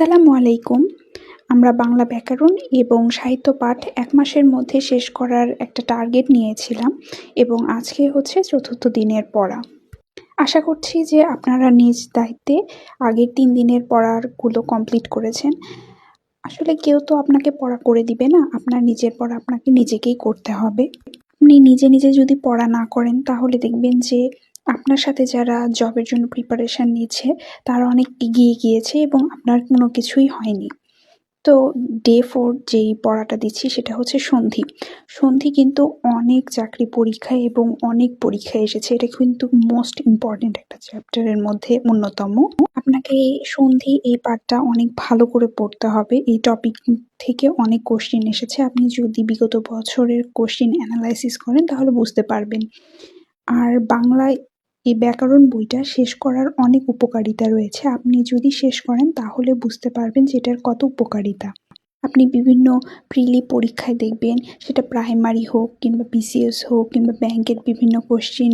আসসালামু আলাইকুম। আমরা বাংলা ব্যাকরণ এবং সাহিত্য পাঠ ১ মাসের মধ্যে শেষ করার একটা টার্গেট নিয়েছিলাম এবং আজকে হচ্ছে ৪র্থ দিনের পড়া। আশা করছি যে আপনারা নিজ দায়িত্বে আগের ৩ দিনের পড়াগুলো কমপ্লিট করেছেন। আসলে কেউ তো আপনাকে পড়া করে দিবে না, আপনার নিজের পড়া আপনাকে নিজেকেই করতে হবে। আপনি নিজে যদি পড়া না করেন তাহলে দেখবেন যে আপনার সাথে যারা জবের জন্য প্রিপারেশন নিচ্ছে তারা অনেক এগিয়ে গিয়েছে এবং আপনার কোনো কিছুই হয়নি। তো ডে 4 যেই পড়াটা দিচ্ছি সেটা হচ্ছে সন্ধি। সন্ধি কিন্তু অনেক চাকরি পরীক্ষায় এবং অনেক পরীক্ষায় এসেছে। এটা কিন্তু মোস্ট ইম্পর্টেন্ট একটা চ্যাপ্টারের মধ্যে অন্যতম। আপনাকে সন্ধি এই পার্টটা অনেক ভালো করে পড়তে হবে। এই টপিক থেকে অনেক কোশ্চেন এসেছে। আপনি যদি বিগত বছরের কোশ্চেন অ্যানালাইসিস করেন তাহলে বুঝতে পারবেন। আর বাংলায় এই ব্যাকরণ বইটা শেষ করার অনেক উপকারিতা রয়েছে। আপনি যদি শেষ করেন তাহলে বুঝতে পারবেন যে এটার কত উপকারিতা। আপনি বিভিন্ন প্রিলি পরীক্ষায় দেখবেন, সেটা প্রাইমারি হোক কিংবা বিসিএস হোক কিংবা ব্যাংকের বিভিন্ন কোশ্চেন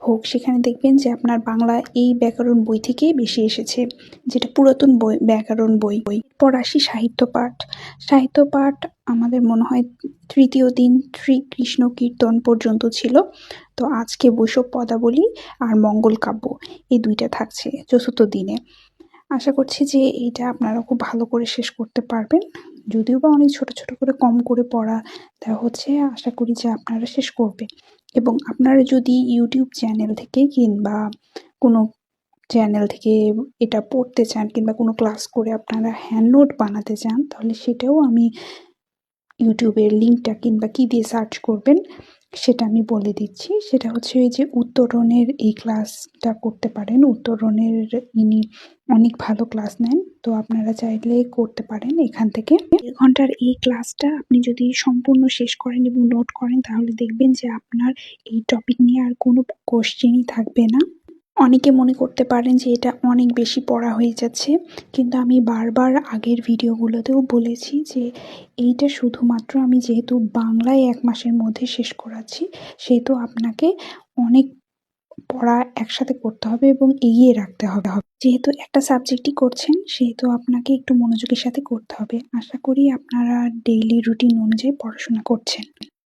হোক, সেখানে দেখবেন যে আপনার বাংলা এই ব্যাকরণ বই থেকেই বেশি এসেছে, যেটা পুরাতন ব্যাকরণ বই। এরপর আসি সাহিত্য পাঠ। সাহিত্য পাঠ আমাদের মনে হয় ৩য় দিন শ্রীকৃষ্ণ কীর্তন পর্যন্ত ছিল। তো আজকে বৈষ্ণব পদাবলী আর মঙ্গল কাব্য এই ২টা থাকছে ৪র্থ দিনে। আশা করছি যে এইটা আপনারা খুব ভালো করে শেষ করতে পারবেন। যদিও বা অনেক ছোট করে কম করে পড়া দেওয়া হচ্ছে, আশা করি যে আপনারা শেষ করবেন। এবং আপনারা যদি ইউটিউব চ্যানেল থেকে কিংবা কোনো চ্যানেল থেকে এটা পড়তে চান কিংবা কোনো ক্লাস করে আপনারা হ্যান্ড নোট বানাতে চান, তাহলে সেটাও আমি ইউটিউবের লিঙ্কটা কিংবা কী দিয়ে সার্চ করবেন সেটা আমি বলে দিচ্ছি। সেটা হচ্ছে ওই যে উত্তরণের এই ক্লাসটা করতে পারেন। উত্তরণের ইনি অনেক ভালো ক্লাস নেন, তো আপনারা চাইলে করতে পারেন এখান থেকে। ১.৫ ঘন্টার এই ক্লাসটা আপনি যদি সম্পূর্ণ শেষ করেন এবং নোট করেন তাহলে দেখবেন যে আপনার এই টপিক নিয়ে আর কোনো কোশ্চেনই থাকবে না। অনেকে মনে করতে পারেন যে এটা অনেক বেশি পড়া হয়ে যাচ্ছে, কিন্তু আমি বারবার আগের ভিডিওগুলোতেও বলেছি যে এইটা শুধুমাত্র আমি যেহেতু বাংলায় ১ মাসের মধ্যে শেষ করাচ্ছি, সেহেতু আপনাকে অনেক পড়া একসাথে করতে হবে এবং এগিয়ে রাখতে হবে। যেহেতু একটা সাবজেক্টই করছেন, সেহেতু আপনাকে একটু মনোযোগের সাথে করতে হবে। আশা করি আপনারা ডেইলি রুটিন অনুযায়ী পড়াশোনা করছেন।